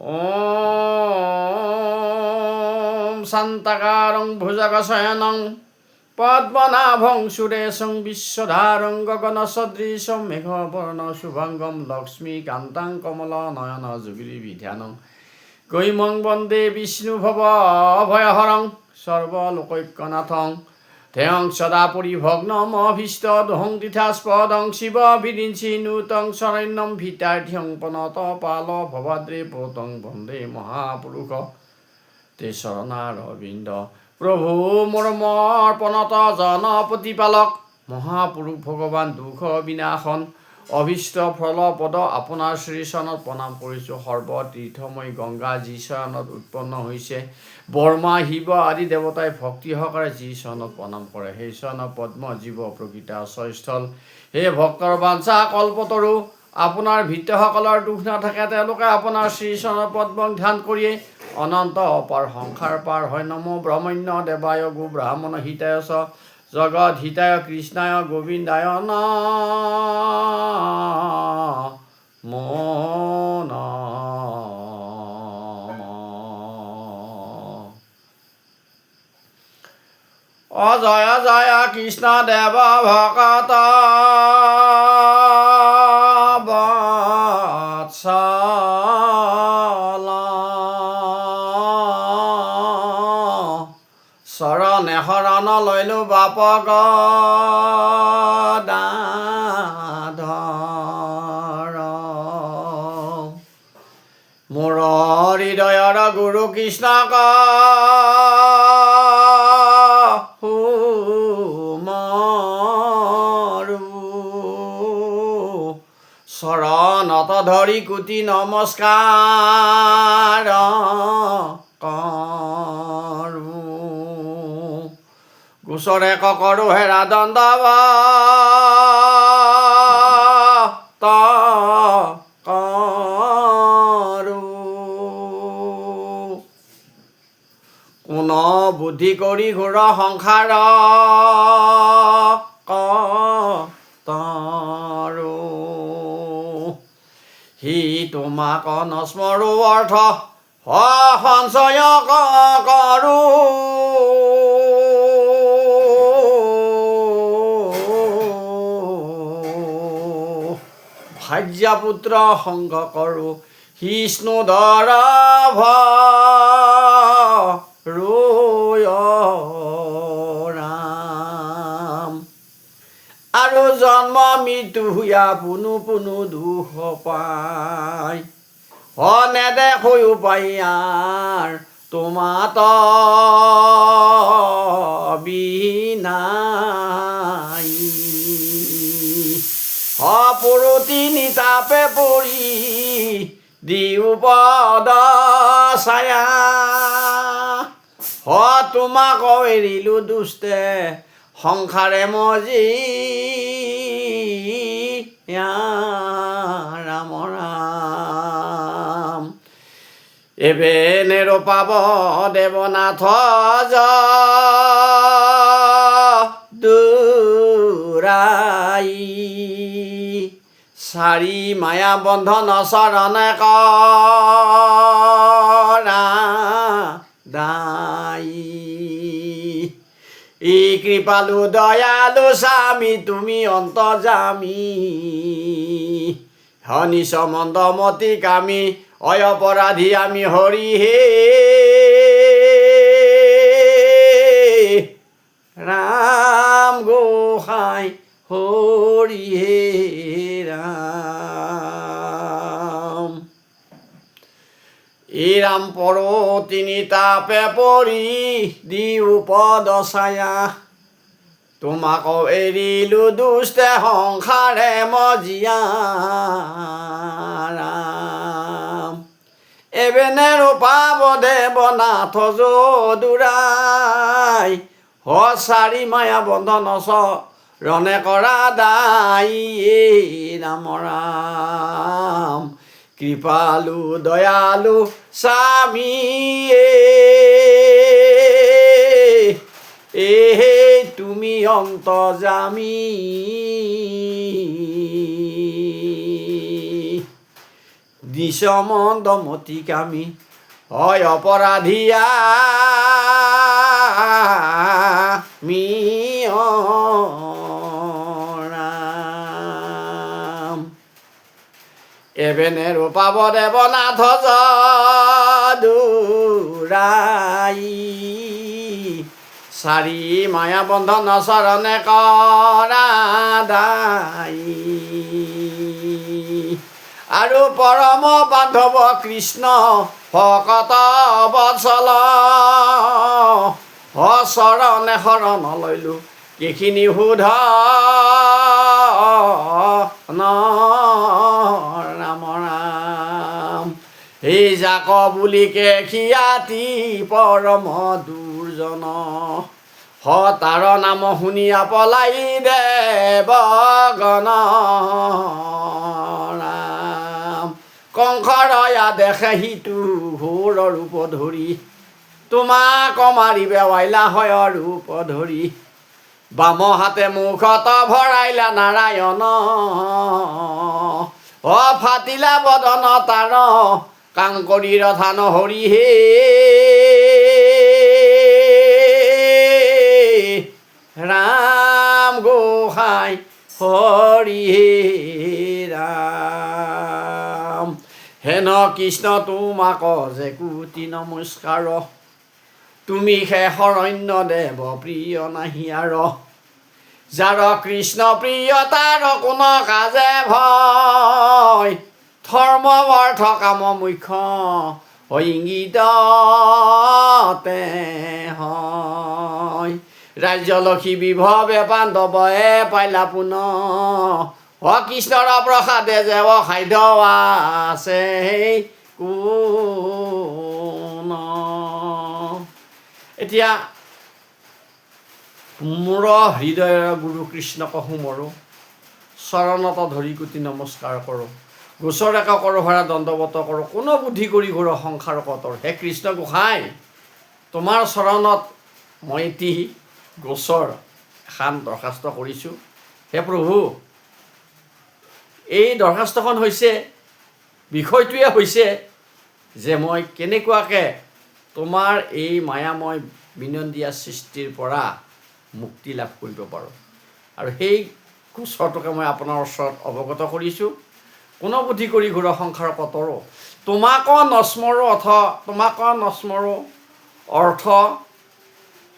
ॐ शान्ताकारं भुजगशयनं पद्मनाभं सुरेशं विश्वधारं गगनसदृशं मेघवर्णशुभङ्गं लक्ष्मीकान्तं कमलनयनजुगिरिविध्यानं গৈমং বন্দে বিষ্ণুভৱ অভয়হৰং সৰ্বলোকৈকনাথং ধ্যাং সদা পৰিভগ্নমভীষ্ট দোহং তীথাস্পদং শিৱ বিৰিঞ্চি নূতং শৰণ্যম ভিতাঢ্যং পনত পাল ভৱদ্ৰে পতং বন্দে মহাপুৰুষ তে শৰণাৰবিন্দ প্ৰভু মৰমৰ পনত জন প্ৰতিপালক মহাপুৰুষ ভগৱান দুখ বিনাশন অভীষ্ট ফলপদ আপোনাৰ শ্ৰীচৰণত প্ৰণাম কৰিছোঁ। সৰ্বতীৰ্থময় গংগা যি চৰণত উৎপন্ন হৈছে, বৰ্মা শিৱ আদি দেৱতাই ভক্তি সহকাৰে যি চৰণত প্ৰণাম কৰে, সেই চৰণৰ পদ্ম জীৱ প্ৰকৃত আশ্ৰয়স্থল। হে ভক্তৰ বাঞ্ছা কল্পতৰু, আপোনাৰ ভৃত্যসকলৰ দুখ নাথাকে, তেওঁলোকে আপোনাৰ শ্ৰীচৰণৰ পদ্ম ধ্যান কৰিয়ে অনন্ত অপাৰ সংসাৰ পাৰ হয়। নমো ব্ৰহ্মণ্য দেৱায় গো ব্ৰাহ্মণ হিতায় চ জগৎ হিতায় কৃষ্ণায় গোবিন্দায় নমো নমঃ। জয় জয় কৃষ্ণ দেৱ ভকত বৎসল শৰণে শৰণ লৈলো বাপক দাধৰ মোৰ হৃদয়ৰ গুৰু কৃষ্ণক শৰণত ধৰি কোটি নমস্কাৰ গোচৰে কৰো হেৰা দণ্ডৱত কৰো কোন বুদ্ধি কৰি ঘোৰ সংসাৰ কৰো সি তোমাক নস্মৰো অৰ্থ সঞ্চয় কৰো ভাৰ্যাপুত্ৰ সংগ কৰো বিষ্ণুধৰ ৰাম আৰু জন্ম মৃত্যু হুয়া পুনু পুনু দুখ পাই নেদেখো উপায়াৰ তোমাত বিনাই অপুৰুতি নিতাপে পৰি দিও পদ ছায়া তোমাক এৰিলো দুষ্টে সংসাৰে মজি ৰাম ৰাম এবে নেৰোপাব দেৱনাথ দুৰাই চাৰি মায়া বন্ধন চৰণে কৰা দাই ই কৃপালু দয়ালু স্বামী তুমি অন্তৰ্যামী হনিশ মন্দমতি কামী অপৰাধী আমি হৰি হে ৰাম গোসাঁই হৰি হে ৰাম এই ৰাম পৰ তিনি তাপে পৰি দিও পদ ছায়া তোমাক এৰিলো দুষ্টে সংসাৰে মজিয়া ৰাম এবে নেৰোপাব দেৱনাথ যদুৰাই চাৰি মায়া বন্ধন চৰণে কৰা দাই ৰাম ৰাম কৃপালু দয়ালু স্বামী তুমি অন্তৰ্যামী নিশমন্দমতি কামী হয় অপৰাধীয়া ৰাম। এবেনে ৰূপাব দেৱনাথ যদুৰাই চাৰি মায়া বন্ধন চৰণে কৰা দায়ী আৰু পৰম বান্ধৱ কৃষ্ণ ভকত বৎসল চৰণে শৰণ লৈলো এইখিনি শুধ ৰাম ৰাম। এই জাক বুলিকে খিয়াতি পৰম দুৰ্জন তাৰ নাম শুনিয়া পলাই দেৱগণ ৰাম। কংসৰয়া দেখে সিটো ঘোৰ ৰূপ ধৰি তোমাক মাৰি বেৱাইলা হয় ৰূপ ধৰি বাম হাতে মুখত ভৰাইলা নাৰায়ণ ফাটিলা বদন তাৰ কাংকৰীৰ ধান হৰি হে ৰাম গোসাঁই হৰি হে ৰাম। হেন কৃষ্ণ তোমাক যে কোটি নমস্কাৰ তুমি হে শৰণ্য দেৱ প্ৰিয় নাহি আৰ যাৰ কৃষ্ণ প্ৰিয় তাৰ কোন কাজে ভয় ধৰ্ম অৰ্থ কাম মুখ্য ইংগিততে হয় ৰাজ্যলক্ষ্মী বিভৱে পাণ্ডৱে পাইলা পুন কৃষ্ণৰ প্ৰসাদে যে সাধ্য আছে কোন। এতিয়া মোৰ হৃদয়ৰ গুৰু কৃষ্ণক সুমৰো চৰণত ধৰি কোটি নমস্কাৰ কৰোঁ গোচৰ এক কৰোঁ ভৰা দণ্ডৱত কৰোঁ কোনো বুদ্ধি কৰি ঘূৰ সংসাৰ কতৰ। হে কৃষ্ণ গোসাঁই তোমাৰ চৰণত মই এটি গোচৰ এখন দৰখাস্ত কৰিছোঁ। হে প্ৰভু এই দৰখাস্তখন হৈছে বিষয়টোৱে হৈছে যে মই কেনেকুৱাকৈ তোমাৰ এই মায়াময় বিনন্দীয়া সৃষ্টিৰ পৰা মুক্তি লাভ কৰিব পাৰোঁ আৰু সেই গোচৰটোকে মই আপোনাৰ ওচৰত অৱগত কৰিছোঁ। কোনো বুদ্ধি কৰি ঘূৰ সংসাৰ কতৰো তোমাক নস্মৰো অৰ্থ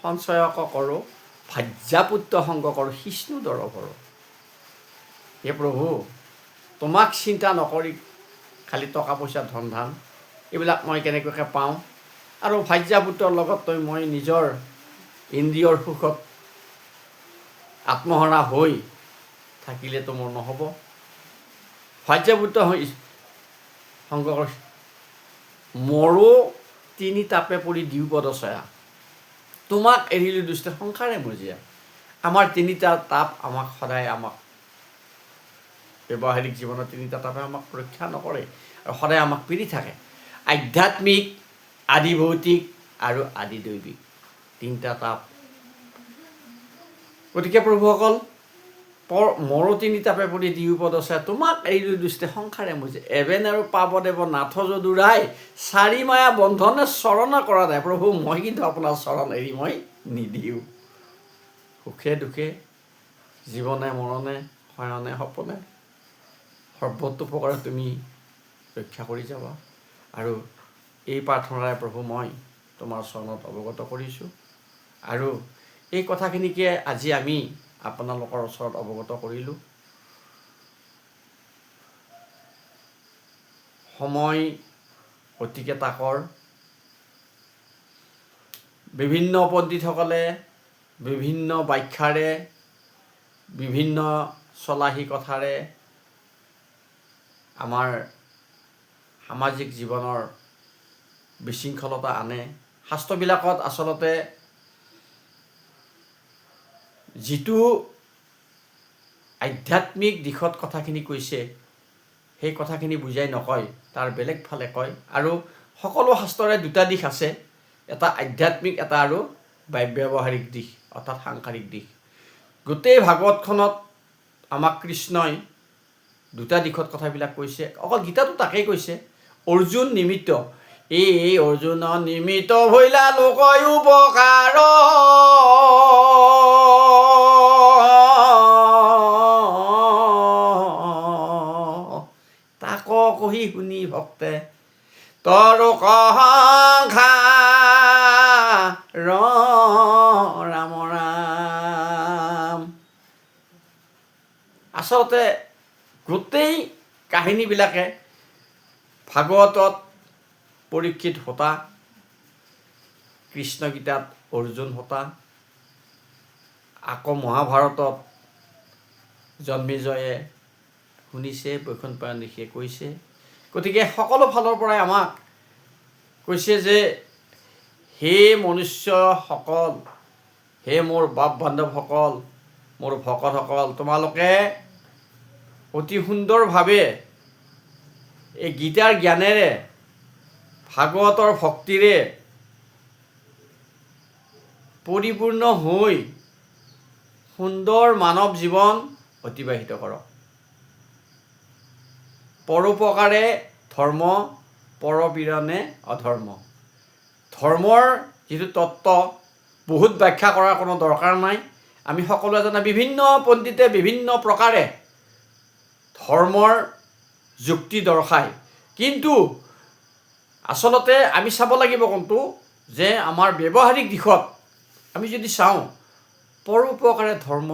সঞ্চয়ক কৰোঁ ভাজ্যাপুত্ৰ সংগ কৰোঁ শিষ্ণুদৰ কৰোঁ। হে প্ৰভু তোমাক চিন্তা নকৰি খালি টকা পইচা ধন ধান এইবিলাক মই কেনেকুৱাকৈ পাওঁ আৰু ভাজ্যাপুত্ৰৰ লগত মই নিজৰ ইন্দ্ৰিয়ৰ সুখত আত্মহৰা হৈ থাকিলেতো মোৰ নহ'ব। ভাজ্যাপুত্ৰ হৈ সংগ মোৰো তিনি তাপে পৰি দিও পদচয়া তোমাক এৰিলো দুষ্টে সংসাৰে মজিয়া। আমাৰ তিনিটা তাপ আমাক সদায় ব্যৱহাৰিক জীৱনত তিনিটা তাপে আমাক ৰক্ষা নকৰে আৰু সদায় আমাক পিৰি থাকে। আধ্যাত্মিক আদি ভৌতিক আৰু আদি দৈবিক তিনিটা তাপ। গতিকে প্ৰভুসকল মোৰো তিনি তাপে পৰি দিও পদচা তোমাক এৰিলো দুষ্টে সংসাৰে মজিয়া এবেন আৰু পাব দেৱ নাথ যদুৰাই চাৰি মায়া বন্ধনে চৰণ কৰা নাই। প্ৰভু মই কিন্তু আপোনাৰ চৰণ এৰি মই নিদিওঁ। সুখে দুখে জীৱনে মৰণে শয়নে সপনে সৰ্বতো প্ৰকাৰে তুমি ৰক্ষা কৰি যাবা আৰু এই প্ৰাৰ্থনাৰে প্ৰভু মই তোমাৰ চৰণত অৱগত কৰিছোঁ আৰু এই কথাখিনিকে আজি আমি আপোনালোকৰ ওচৰত অৱগত কৰিলোঁ। সময় অতিকে তাকৰ। বিভিন্ন পণ্ডিতসকলে বিভিন্ন ব্যাখ্যাৰে বিভিন্ন চলাহী কথাৰে আমাৰ সামাজিক জীৱনৰ বিশৃংখলতা আনে। শাস্ত্ৰবিলাকত আচলতে যিটো আধ্যাত্মিক দিশত কথাখিনি কৈছে সেই কথাখিনি বুজাই নকয়, তাৰ বেলেগ ফালে কয়। আৰু সকলো শাস্ত্ৰৰে দুটা দিশ আছে, এটা আধ্যাত্মিক এটা আৰু ব্যৱহাৰিক দিশ অৰ্থাৎ সাংসাৰিক দিশ। গোটেই ভাগৱতখনত আমাক কৃষ্ণই দুটা দিশত কথাবিলাক কৈছে। অকল গীতাটো তাকেই কৈছে, অৰ্জুন নিমিত্ত, এই অৰ্জুন নিমিত্ত ভৈলা লোক উপকাৰ, তাক কহি শুনি ভক্তে তৰ সংসাৰ ৰাম ৰাম। আচলতে গোটেই কাহিনীবিলাকে ভাগৱতত পৰীক্ষিত হোতা, কৃষ্ণ গীতাত অৰ্জুন হোতা, আকৌ মহাভাৰতত জন্মেজয়ে শুনিছে, বৈকুণ্ঠ ঋষিয়ে কৈছে। গতিকে সকলো ফালৰ পৰাই আমাক কৈছে যে হে মনুষ্যসকল, হে মোৰ বাপ বান্ধৱসকল, মোৰ ভকতসকল, তোমালোকে অতি সুন্দৰভাৱে এই গীতাৰ জ্ঞানেৰে, ভাগৱতৰ ভক্তিৰে পৰিপূৰ্ণ হৈ সুন্দৰ মানৱ জীৱন অতিবাহিত কৰক। পৰোপকাৰে ধৰ্ম, পৰপীড়নে অধৰ্ম। ধৰ্মৰ যিটো তত্ত্ব বহুত ব্যাখ্যা কৰাৰ কোনো দৰকাৰ নাই। আমি সকলোৱে জানে, বিভিন্ন পণ্ডিতে বিভিন্ন প্ৰকাৰে ধৰ্মৰ যুক্তি দৰ্শায়, কিন্তু আচলতে আমি চাব লাগিব কোনটো, যে আমাৰ ব্যৱহাৰিক দিশত আমি যদি চাওঁ, পৰোপকাৰে ধৰ্ম,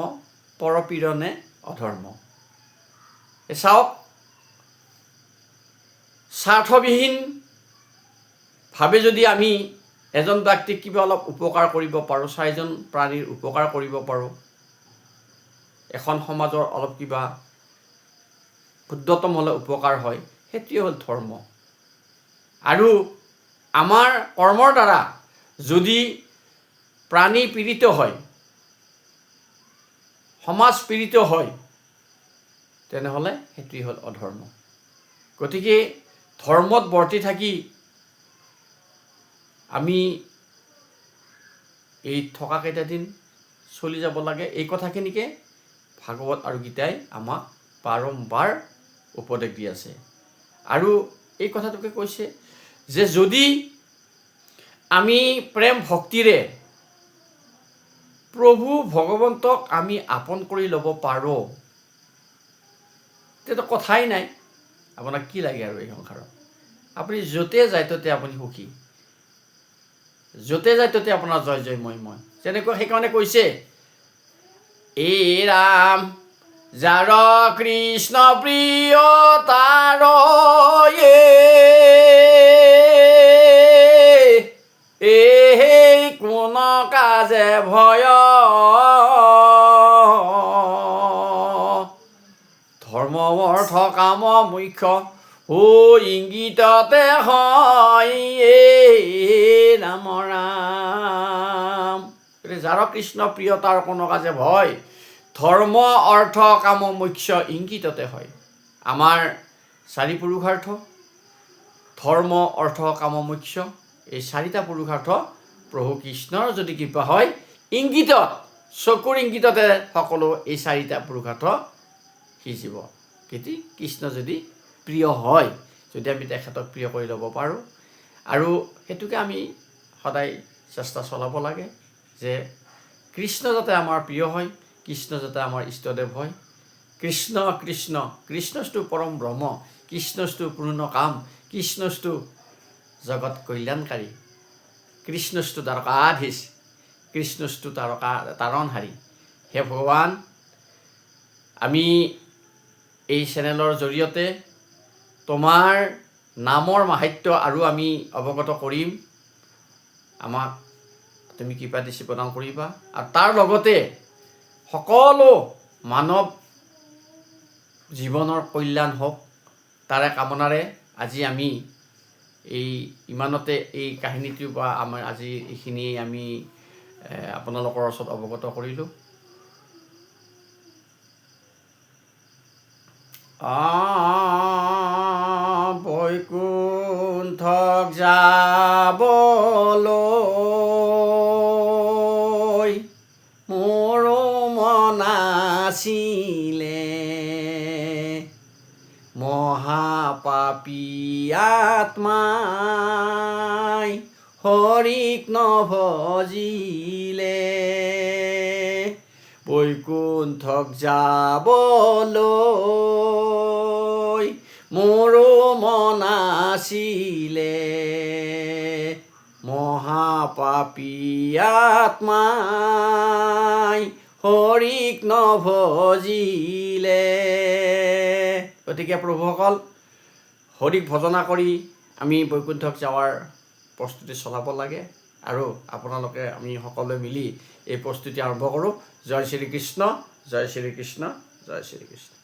পৰপীড়নে অধৰ্ম। চাওক, স্বাৰ্থবিহীনভাৱে যদি আমি এজন ব্যক্তিক কিবা অলপ উপকাৰ কৰিব পাৰোঁ, 4জন প্ৰাণীৰ উপকাৰ কৰিব পাৰোঁ, এখন সমাজৰ অলপ কিবা ক্ষুদ্ৰতম হ'লে উপকাৰ হয়, সেইটোৱে হ'ল ধৰ্ম। আৰু আমাৰ কৰ্মৰ দ্বাৰা যদি প্ৰাণী পীড়িত হয়, সমাজ পীড়িত হয়, তেনেহ'লে সেইটোৱে হ'ল অধৰ্ম। গতিকে ধৰ্মত বৰ্তি থাকি আমি এই থকা কেইটা দিন চলি যাব লাগে। এই কথাখিনিকে ভাগৱত আৰু গীতাই আমাক বাৰম্বাৰ উপদেশ দি আছে। আৰু এই কথাটোকে কৈছে যে যদি আমি প্ৰেম ভক্তিৰে প্ৰভু ভগৱন্তক আমি আপন কৰি ল'ব পাৰোঁ, তেতিয়াতো কথাই নাই। আপোনাক কি লাগে আৰু এই সংসাৰত? আপুনি য'তে যায় ত'তে আপুনি সুখী, য'তে যায় ত'তে আপোনাৰ জয় জয় মই মই। যেনেকৈ সেইকাৰণে কৈছে, এই ৰাম যাৰ কৃষ্ণ প্ৰিয় তাৰ এই কোন কাজে ভয়, ধৰ্ম অৰ্থ কাম মুখ্য ইংগিততে হয় ৰাম ৰাম। যাৰ কৃষ্ণ প্ৰিয় তাৰ কোনো কাজে ভয়, ধৰ্ম অৰ্থ কাম মুখ্য ইংগিততে হয়। আমাৰ 4 পুৰুষাৰ্থ, ধৰ্ম অৰ্থ কাম মুখ্য, এই 4টা পুৰুষাৰ্থ প্ৰভু কৃষ্ণৰ যদি কৃপা হয়, ইংগিতত, চকুৰ ইংগিততে সকলো এই 4টা পুৰুষাৰ্থ সিঁচিব। কিন্তু কৃষ্ণ যদি প্ৰিয় হয়, যদি আমি তেখেতক প্ৰিয় কৰি ল'ব পাৰোঁ, আৰু সেইটোকে আমি সদায় চেষ্টা চলাব লাগে যে কৃষ্ণ যাতে আমাৰ প্ৰিয় হয়, কৃষ্ণ যাতে আমাৰ ইষ্টদেৱ হয়। কৃষ্ণ কৃষ্ণ কৃষ্ণস্তু পৰম ব্ৰহ্ম, কৃষ্ণস্তু পূৰ্ণ কাম, কৃষ্ণস্তু জগত কল্যাণকাৰী, কৃষ্ণস্তু দ্বাৰকাধীশ, কৃষ্ণস্তু তাৰণহাৰী। হে ভগৱান, আমি এই চেনেলৰ জৰিয়তে তোমাৰ নামৰ মাহাত্য আৰু আমি অৱগত কৰিম। আমাক তুমি কৃপা দৃষ্টি প্ৰদান কৰিবা, আৰু তাৰ লগতে সকলো মানৱ জীৱনৰ কল্যাণ হওক, তাৰে কামনাৰে আজি আমি এই ইমানতে এই কাহিনীটো বা আমাৰ আজি এইখিনি আমি আপোনালোকৰ ওচৰত অৱগত কৰিলোঁ। বৈকুণ্ঠক যাবলৈ মোৰো মন আছিলে, আত্মাই হৰিক নভজিলে বৈকুণ্ঠক যাবলৈ মোৰো মন আছিলে মহাপাপী আত্মাই হৰিক নভজিলে। গতিকে প্ৰভুসকল, হৰিক ভজনা কৰি আমি বৈকুণ্ঠক যাৱাৰ প্ৰস্তুতি চলাব লাগে আৰু আপোনালোকে আমি সকলোৱে মিলি এই প্ৰস্তুতি আৰম্ভ কৰোঁ। জয় শ্ৰীকৃষ্ণ, জয় শ্ৰীকৃষ্ণ, জয় শ্ৰীকৃষ্ণ।